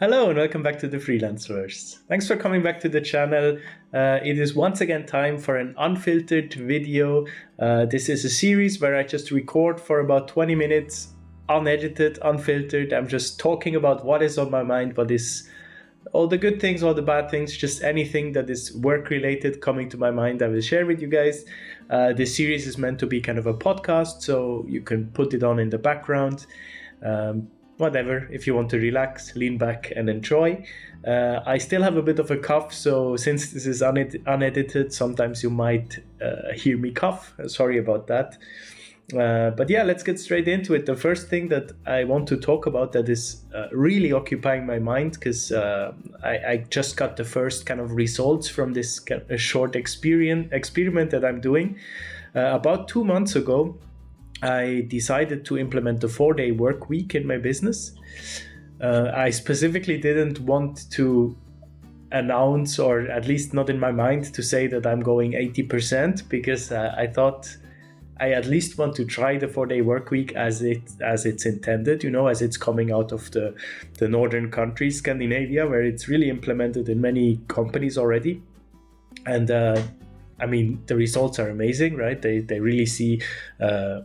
Hello and welcome back to the Freelancers. Thanks for coming back to the channel. It is once again time for an unfiltered video. This is a series where I just record for about 20 minutes, unedited, unfiltered. I'm just talking about what is on my mind, what is all the good things, all the bad things, just anything that is work related coming to my mind, I will share with you guys. This series is meant to be kind of a podcast, so you can put it on in the background. Whatever, if you want to relax, lean back and enjoy. I still have a bit of a cough, so since this is unedited, sometimes you might hear me cough. Sorry about that. But yeah, let's get straight into it. The first thing that I want to talk about that is really occupying my mind, because I just got the first kind of results from this short experiment that I'm doing. About 2 months ago, I decided to implement the 4-day work week in my business. I specifically didn't want to announce, or at least not in my mind, to say that I'm going 80%, because I thought I at least want to try the 4-day work week as it's intended, as it's coming out of the northern countries, Scandinavia, where it's really implemented in many companies already. And I mean, the results are amazing, right? They really see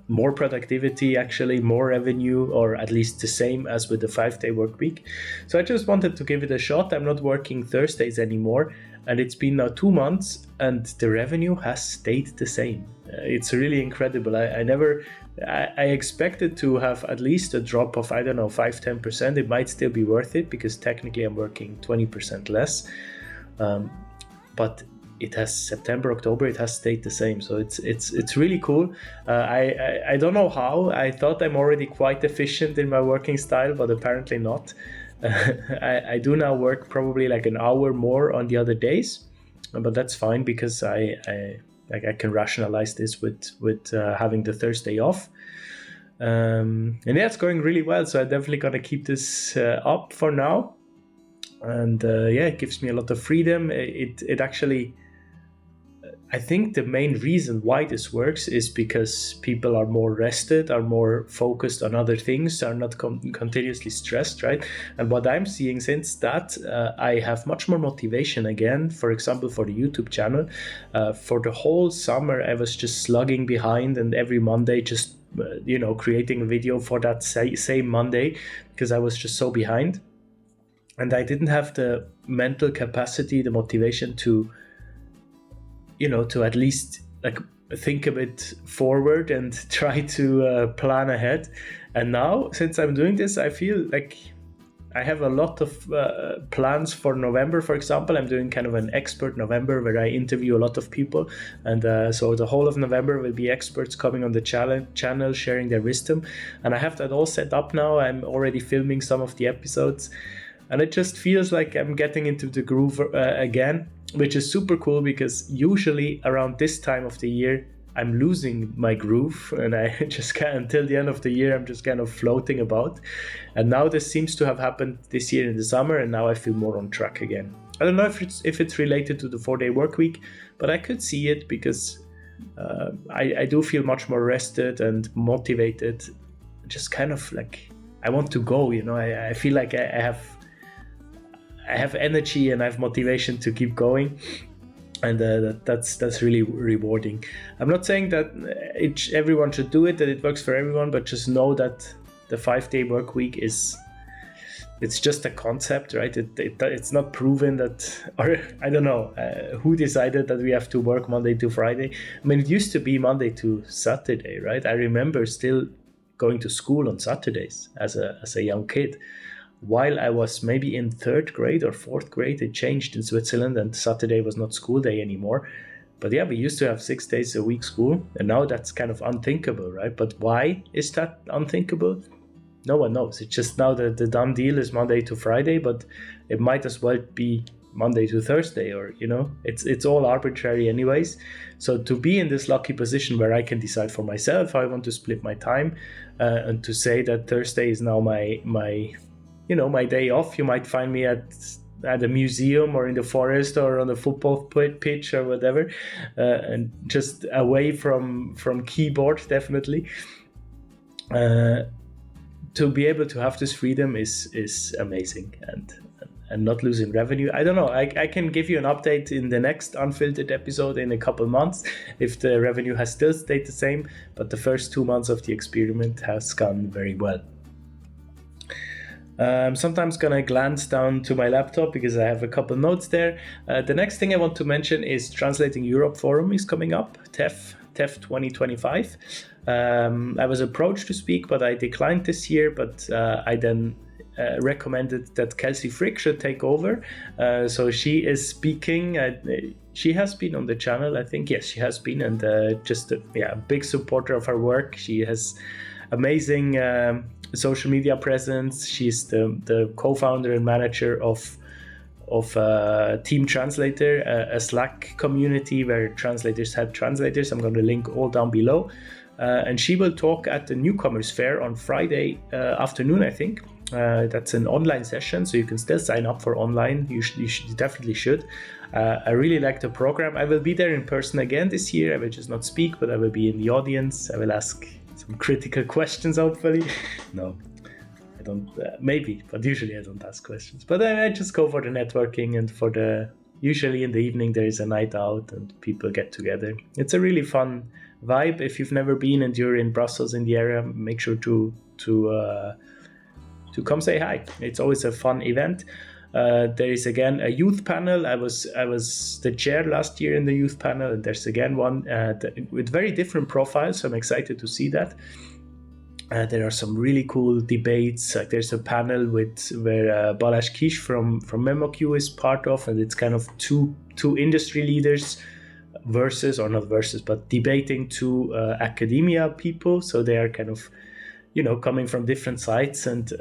more productivity, actually more revenue, or at least the same as with the 5-day work week. So I just wanted to give it a shot. I'm not working Thursdays anymore, and it's been now 2 months, and the revenue has stayed the same. It's really incredible. I expected to have at least a drop of, 5-10%. It might still be worth it, because technically I'm working 20% less. But it has September, October, it has stayed the same. So it's really cool. I don't know how. I thought I'm already quite efficient in my working style, but apparently not. I do now work probably like an hour more on the other days, but that's fine, because I can rationalize this with having the Thursday off. And yeah, it's going really well. So I'm definitely gonna keep this up for now. And yeah, it gives me a lot of freedom. It actually, I think the main reason why this works is because people are more rested, are more focused on other things, are not continuously stressed, right? And what I'm seeing since that, I have much more motivation again. For example, for the YouTube channel, for the whole summer, I was just slugging behind, and every Monday just, creating a video for that same Monday, because I was just so behind. And I didn't have the mental capacity, the motivation to at least like think a bit forward and try to plan ahead. And now, since I'm doing this, I feel like I have a lot of plans for November. For example, I'm doing kind of an expert November where I interview a lot of people. And so the whole of November will be experts coming on the channel, sharing their wisdom. And I have that all set up now. I'm already filming some of the episodes. And it just feels like I'm getting into the groove again, which is super cool, because usually around this time of the year, I'm losing my groove, and I just can't, until the end of the year, I'm just kind of floating about. And now this seems to have happened this year in the summer, and now I feel more on track again. I don't know if it's related to the 4-day work week, but I could see it, because I do feel much more rested and motivated. Just kind of like, I want to go, I feel like I have energy and I have motivation to keep going, and that's really rewarding. I'm not saying that everyone should do it, that it works for everyone, but just know that the 5-day work week it's just a concept, right? It's not proven that, or I don't know who decided that we have to work Monday to Friday. I mean, it used to be Monday to Saturday, right? I remember still going to school on Saturdays as a young kid. While I was maybe in 3rd grade or 4th grade, it changed in Switzerland, and Saturday was not school day anymore. But yeah, we used to have 6 days a week school, and now that's kind of unthinkable, right? But why is that unthinkable? No one knows. It's just now that the done deal is Monday to Friday, but it might as well be Monday to Thursday, or it's all arbitrary anyways. So to be in this lucky position where I can decide for myself how I want to split my time, and to say that Thursday is now my day off. You might find me at a museum or in the forest or on a football pitch or whatever, and just away from keyboard, definitely. To be able to have this freedom is amazing, and not losing revenue. I don't know. I can give you an update in the next Unfiltered episode in a couple months if the revenue has still stayed the same, but the first 2 months of the experiment has gone very well. I'm sometimes gonna glance down to my laptop because I have a couple notes there. The next thing I want to mention is Translating Europe Forum is coming up, TEF 2025. I was approached to speak, but I declined this year, but I then recommended that Kelsey Frick should take over. So she is speaking. She has been on the channel, I think. Yes, she has been, and just a big supporter of her work. She has amazing social media presence. She's the co-founder and manager of Team Translator, a Slack community where translators help translators. I'm going to link all down below. And she will talk at the Newcomers Fair on Friday afternoon, I think. That's an online session, so you can still sign up for online. You definitely should. I really like the program. I will be there in person again this year. I will just not speak, but I will be in the audience. I will ask some critical questions, hopefully. No, I don't. Maybe, but usually I don't ask questions. But I just go for the networking and usually in the evening there is a night out and people get together. It's a really fun vibe. If you've never been and you're in Brussels in the area, make sure to come say hi. It's always a fun event. There is again a youth panel. I was the chair last year in the youth panel, and there's again one with very different profiles. So I'm excited to see that. There are some really cool debates. Like there's a panel where Balázs Kiss from MemoQ is part of, and it's kind of two industry leaders but debating two academia people. So they are kind of coming from different sides and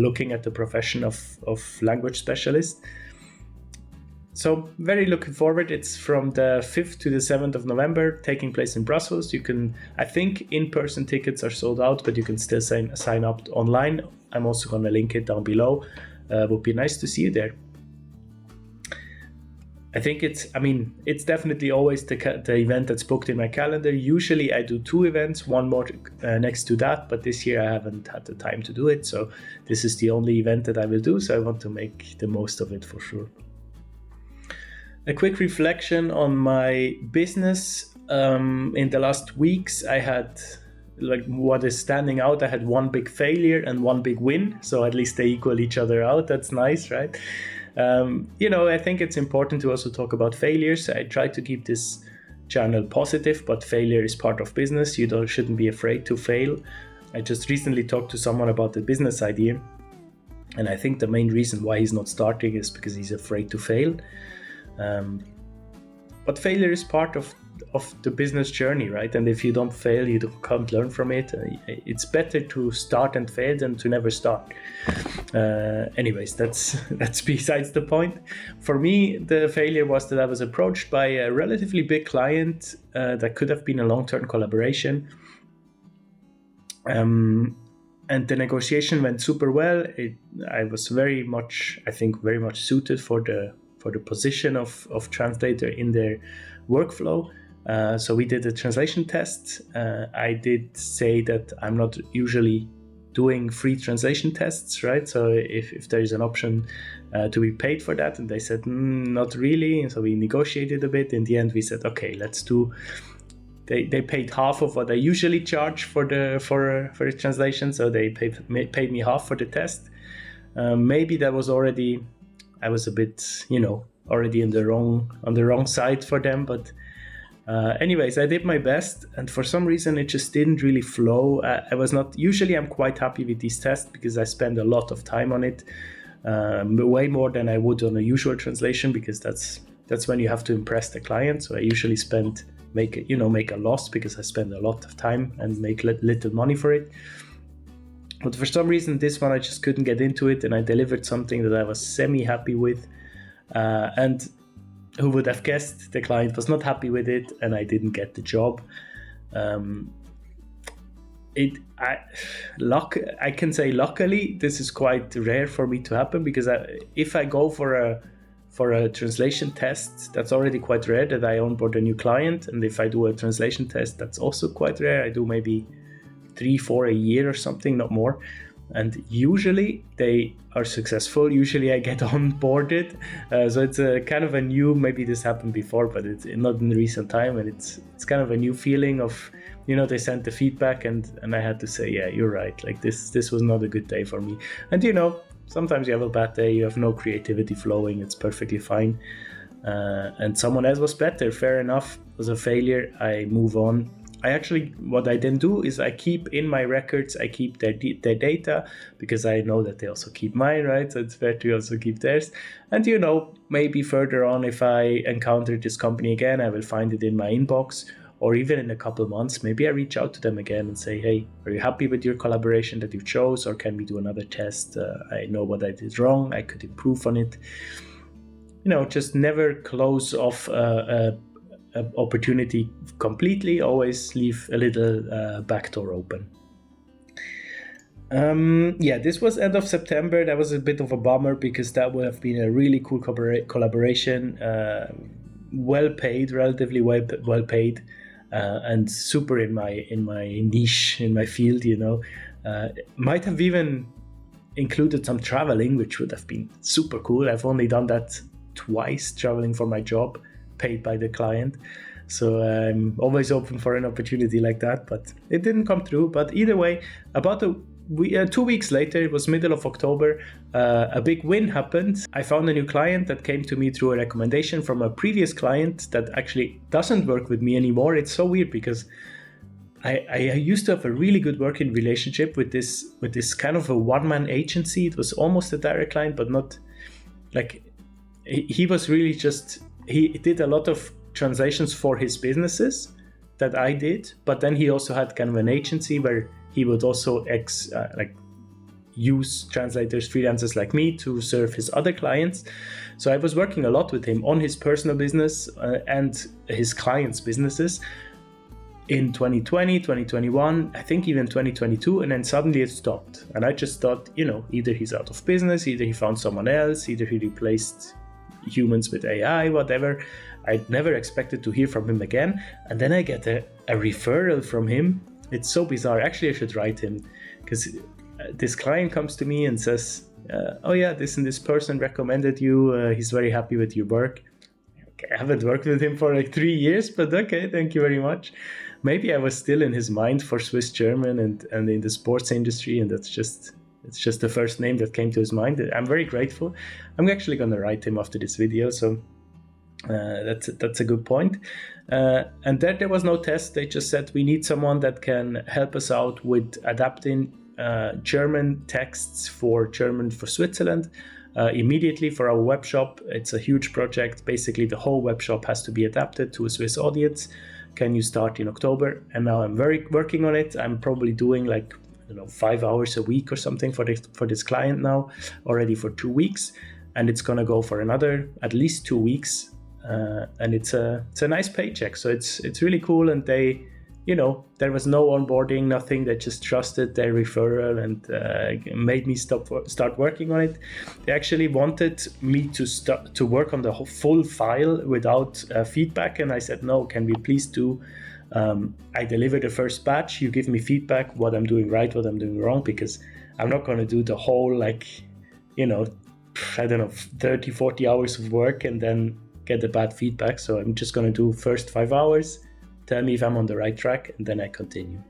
looking at the profession of language specialist. So very looking forward. It's from the 5th to the 7th of November, taking place in Brussels. I think in-person tickets are sold out, but you can still sign up online. I'm also going to link it down below. Would be nice to see you there. I think it's definitely always the event that's booked in my calendar. Usually I do 2 events, one more next to that, but this year I haven't had the time to do it. So this is the only event that I will do. So I want to make the most of it for sure. A quick reflection on my business. In the last weeks, I had what is standing out. I had one big failure and one big win. So at least they equal each other out. That's nice, right? I think it's important to also talk about failures. I try to keep this channel positive, but failure is part of business. You shouldn't be afraid to fail. I just recently talked to someone about the business idea, and I think the main reason why he's not starting is because he's afraid to fail. But failure is part of the business journey, right? And if you don't fail, you can't learn from it. It's better to start and fail than to never start. Anyways, that's besides the point. For me, the failure was that I was approached by a relatively big client that could have been a long-term collaboration. And the negotiation went super well. I was very much suited for the position of translator in their workflow. So we did a translation test. I did say that I'm not usually doing free translation tests, right? So if there is an option to be paid for that, and they said not really, and so we negotiated a bit. In the end, we said, okay, let's do. They paid half of what I usually charge for the translation, so they paid me half for the test. Maybe that was already. I was a bit, already on the wrong side for them. But anyways, I did my best, and for some reason it just didn't really flow. I was not. Usually, I'm quite happy with these tests because I spend a lot of time on it, way more than I would on a usual translation, because that's when you have to impress the client. So I usually make a loss because I spend a lot of time and make little money for it. But for some reason, this one I just couldn't get into it, and I delivered something that I was semi-happy with. And who would have guessed the client was not happy with it, and I didn't get the job. I can say luckily, this is quite rare for me to happen, because if I go for a translation test, that's already quite rare that I onboard a new client. And if I do a translation test, that's also quite rare. I do maybe 3-4 a year or something, not more. and usually they are successful. Usually I get onboarded. So it's a kind of a new, maybe this happened before, but it's not in recent time, and it's kind of a new feeling of, they sent the feedback and I had to say, yeah, you're right, like this was not a good day for me. And sometimes you have a bad day, you have no creativity flowing, it's perfectly fine. And someone else was better, fair enough, it was a failure, I move on. What I then do is I keep in my records, I keep their data, because I know that they also keep mine, right? So it's fair to also keep theirs. And maybe further on, if I encounter this company again, I will find it in my inbox, or even in a couple of months, maybe I reach out to them again and say, hey, are you happy with your collaboration that you chose, or can we do another test? I know what I did wrong, I could improve on it. Just never close off an opportunity completely, always leave a little back door open. This was end of September. That was a bit of a bummer, because that would have been a really cool collaboration, well paid, relatively well paid, and super in my niche, in my field. Might have even included some traveling, which would have been super cool. I've only done that twice, traveling for my job, paid by the client. So I'm always open for an opportunity like that, but it didn't come through. But either way, about 2 weeks later, it was middle of October, a big win happened. I found a new client that came to me through a recommendation from a previous client that actually doesn't work with me anymore. It's so weird, because I used to have a really good working relationship with this kind of a one-man agency. It was almost a direct client, but not like, he was really just, he did a lot of translations for his businesses that I did, but then he also had kind of an agency where he would also use translators, freelancers like me, to serve his other clients. So I was working a lot with him on his personal business and his clients' businesses in 2020, 2021, I think even 2022, and then suddenly it stopped. And I just thought, either he's out of business, either he found someone else, either he replaced humans with AI, whatever. I never expected to hear from him again. And then I get a referral from him. It's so bizarre. Actually, I should write him, because this client comes to me and says, oh yeah, this and this person recommended you. He's very happy with your work. Okay, I haven't worked with him for like 3 years, but okay, thank you very much. Maybe I was still in his mind for Swiss German and in the sports industry, and it's just the first name that came to his mind. I'm very grateful. I'm actually going to write him after this video, so that's a good point. And there was no test. They just said, we need someone that can help us out with adapting German texts for German for Switzerland immediately for our web shop. It's a huge project. Basically, the whole web shop has to be adapted to a Swiss audience. Can you start in October? And now I'm working on it. I'm probably doing 5 hours a week or something for this client now, already for 2 weeks, and it's gonna go for another at least 2 weeks, and it's a nice paycheck. So it's really cool, and they, there was no onboarding, nothing. They just trusted their referral and made me start working on it. They actually wanted me to work on the whole full file without feedback, and I said, no, can we please do. I deliver the first batch, you give me feedback, what I'm doing right, what I'm doing wrong, because I'm not going to do the whole, I don't know, 30, 40 hours of work and then get the bad feedback. So I'm just going to do first 5 hours, tell me if I'm on the right track, and then I continue.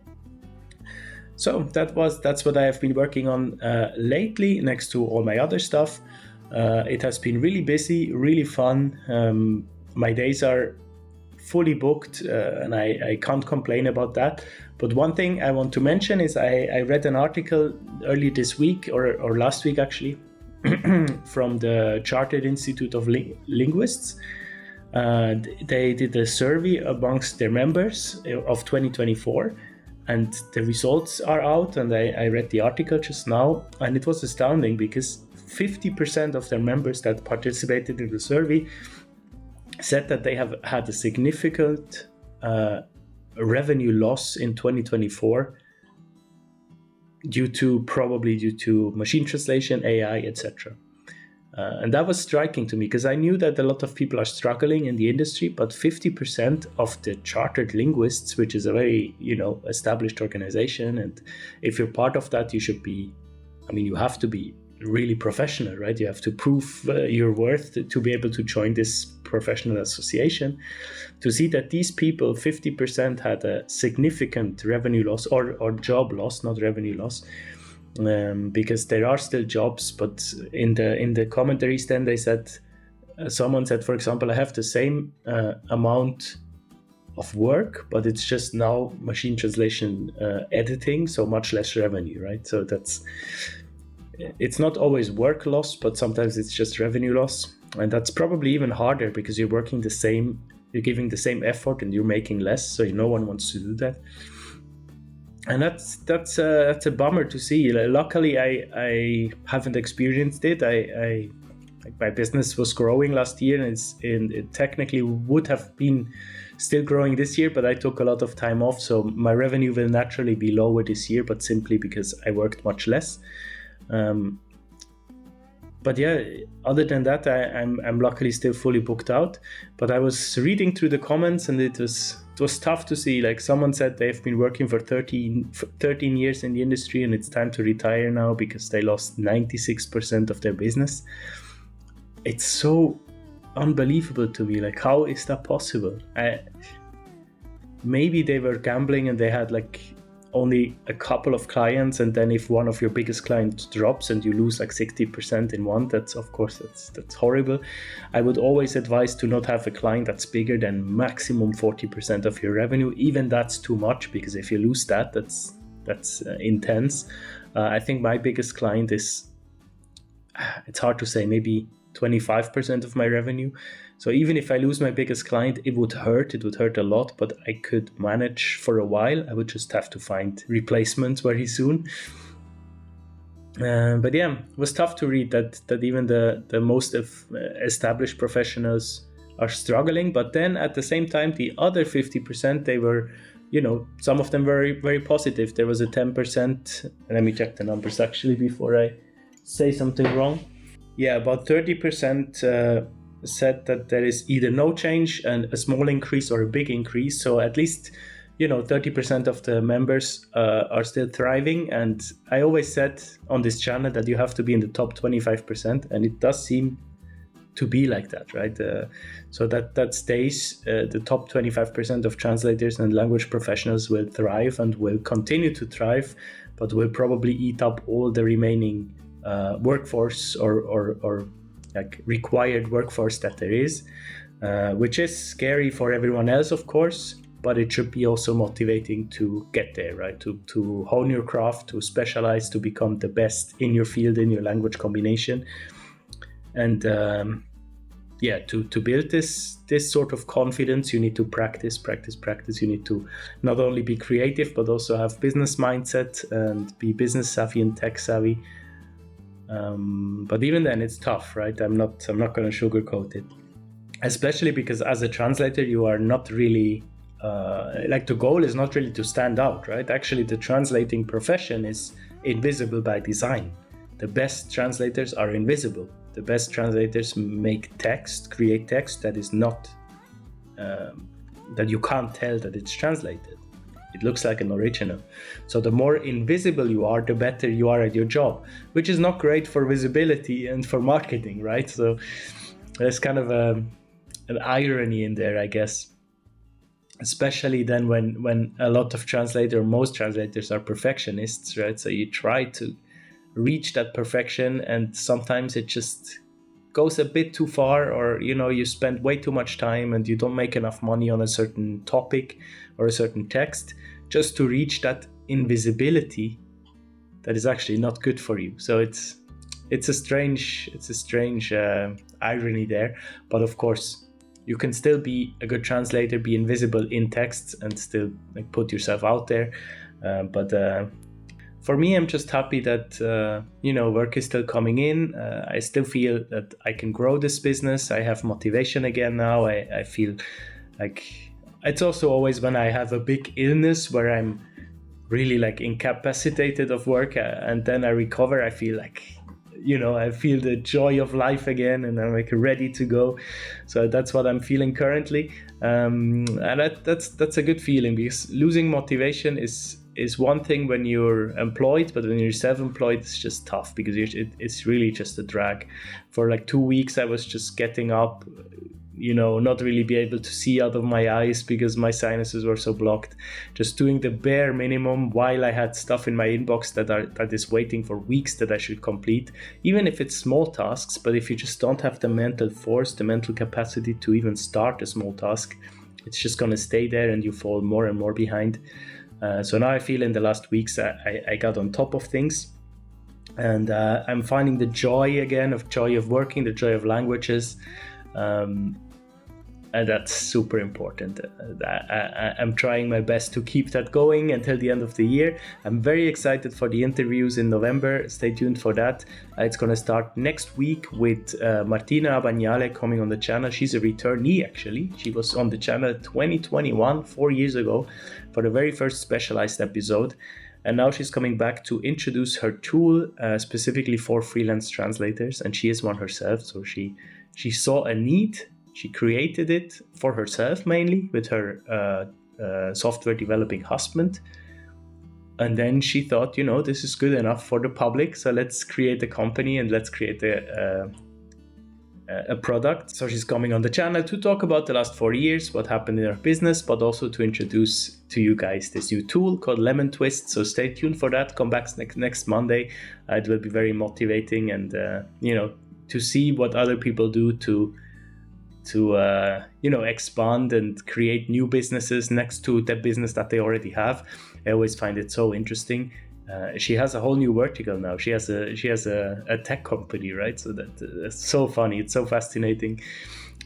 So that's what I have been working on lately, next to all my other stuff. It has been really busy, really fun. My days are fully booked, and I can't complain about that. But one thing I want to mention is I read an article early this week, or last week actually, from the Chartered Institute of Linguists. They did a survey amongst their members of 2024, and the results are out, and I read the article just now, and it was astounding, because 50% of their members that participated in the survey said that they have had a significant revenue loss in 2024 probably due to machine translation, AI, etc. And that was striking to me, because I knew that a lot of people are struggling in the industry, but 50% of the chartered linguists, which is a very established organization, and if you're part of that, you should be I mean, you have to be really professional, right? You have to prove your worth to be able to join this professional association. To see that these people, 50% had a significant revenue loss or job loss, not revenue loss, because there are still jobs. But in the commentaries, then they said, someone said, for example, I have the same amount of work, but it's just now machine translation editing, so much less revenue, right? So it's not always work loss, but sometimes it's just revenue loss. And that's probably even harder because you're giving the same effort and you're making less, so no one wants to do that. And that's a bummer to see. Luckily, I haven't experienced it. My business was growing last year, and it technically would have been still growing this year, but I took a lot of time off, so my revenue will naturally be lower this year, but simply because I worked much less. But yeah, other than that, I'm luckily still fully booked out. But I was reading through the comments, and it was tough to see. Like, someone said they've been working for 13 years in the industry, and it's time to retire now because they lost 96% of their business. It's so unbelievable to me. Like, how is that possible? Maybe they were gambling and they had like only a couple of clients, and then if one of your biggest clients drops and you lose like 60% in one, that's horrible. I would always advise to not have a client that's bigger than maximum 40% of your revenue. Even that's too much, because if you lose that, that's intense. I think my biggest client is, it's hard to say, maybe 25% of my revenue. So even if I lose my biggest client, it would hurt a lot, but I could manage for a while. I would just have to find replacements very soon. But yeah, it was tough to read that even the most established professionals are struggling. But then at the same time, the other 50%, they were, some of them very, very positive. There was a 10%, let me check the numbers actually before I say something wrong. Yeah, about 30% said that there is either no change and a small increase or a big increase. So at least, 30% of the members are still thriving. And I always said on this channel that you have to be in the top 25%. And it does seem to be like that, right? So that stays. The top 25% of translators and language professionals will thrive and will continue to thrive, but will probably eat up all the remaining workforce or like required workforce that there is, which is scary for everyone else, of course, but it should be also motivating to get there, right? To hone your craft, to specialize, to become the best in your field, in your language combination. And to build this sort of confidence, you need to practice. You need to not only be creative, but also have business mindset and be business savvy and tech savvy. But even then, it's tough, right? I'm not going to sugarcoat it, especially because as a translator, you are not really the goal is not really to stand out, right? Actually, the translating profession is invisible by design. The best translators are invisible. The best translators create text that is not that you can't tell that it's translated. It looks like an original. So the more invisible you are, the better you are at your job, which is not great for visibility and for marketing, right? So there's kind of an irony in there, I guess. Especially then when a lot of most translators are perfectionists, right? So you try to reach that perfection, and sometimes it just goes a bit too far, or you spend way too much time and you don't make enough money on a certain topic or a certain text just to reach that invisibility that is actually not good for you. So it's a strange irony there. But of course, you can still be a good translator, be invisible in texts, and still put yourself out there. But for me, I'm just happy that work is still coming in. I still feel that I can grow this business. I have motivation again now. I feel like it's also always when I have a big illness where I'm really incapacitated of work, and then I recover. I feel like I feel the joy of life again, and I'm ready to go. So that's what I'm feeling currently, and that's a good feeling, because losing motivation is is one thing when you're employed, but when you're self-employed, it's just tough because it's really just a drag. For like 2 weeks, I was just getting up, not really be able to see out of my eyes because my sinuses were so blocked. Just doing the bare minimum while I had stuff in my inbox that is waiting for weeks that I should complete, even if it's small tasks. But if you just don't have the mental force, the mental capacity to even start a small task, it's just going to stay there and you fall more and more behind. So now I feel in the last weeks I got on top of things, and I'm finding the joy of working, the joy of languages, and that's super important. I'm trying my best to keep that going until the end of the year. I'm very excited for the interviews in November. Stay tuned for that. It's going to start next week with Martina Abagnale coming on the channel. She's a returnee, actually. She was on the channel 2021, 4 years ago, for the very first specialized episode. And now she's coming back to introduce her tool specifically for freelance translators. And she is one herself. So she saw a need. She created it for herself mainly with her software developing husband. And then she thought, this is good enough for the public. So let's create a company and let's create a product. So she's coming on the channel to talk about the last 4 years, what happened in her business, but also to introduce to you guys this new tool called Lemon Twist. So stay tuned for that. Come back next Monday. It will be very motivating and, to see what other people do to expand and create new businesses next to the business that they already have. I always find it so interesting. She has a whole new vertical now. She has a tech company, right? So that's so funny. It's so fascinating.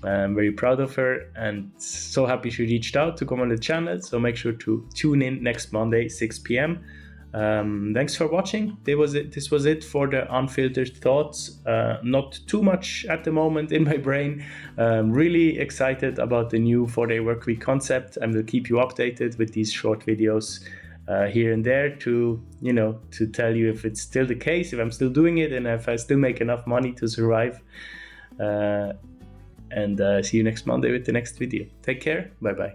I'm very proud of her and so happy she reached out to come on the channel. So make sure to tune in next Monday, 6 p.m. Thanks for watching. This was it for the unfiltered thoughts. Not too much at the moment in my brain. Really excited about the new 4-day workweek concept, and will keep you updated with these short videos here and there to tell you if it's still the case, if I'm still doing it, and if I still make enough money to survive. And see you next Monday with the next video. Take care. Bye bye.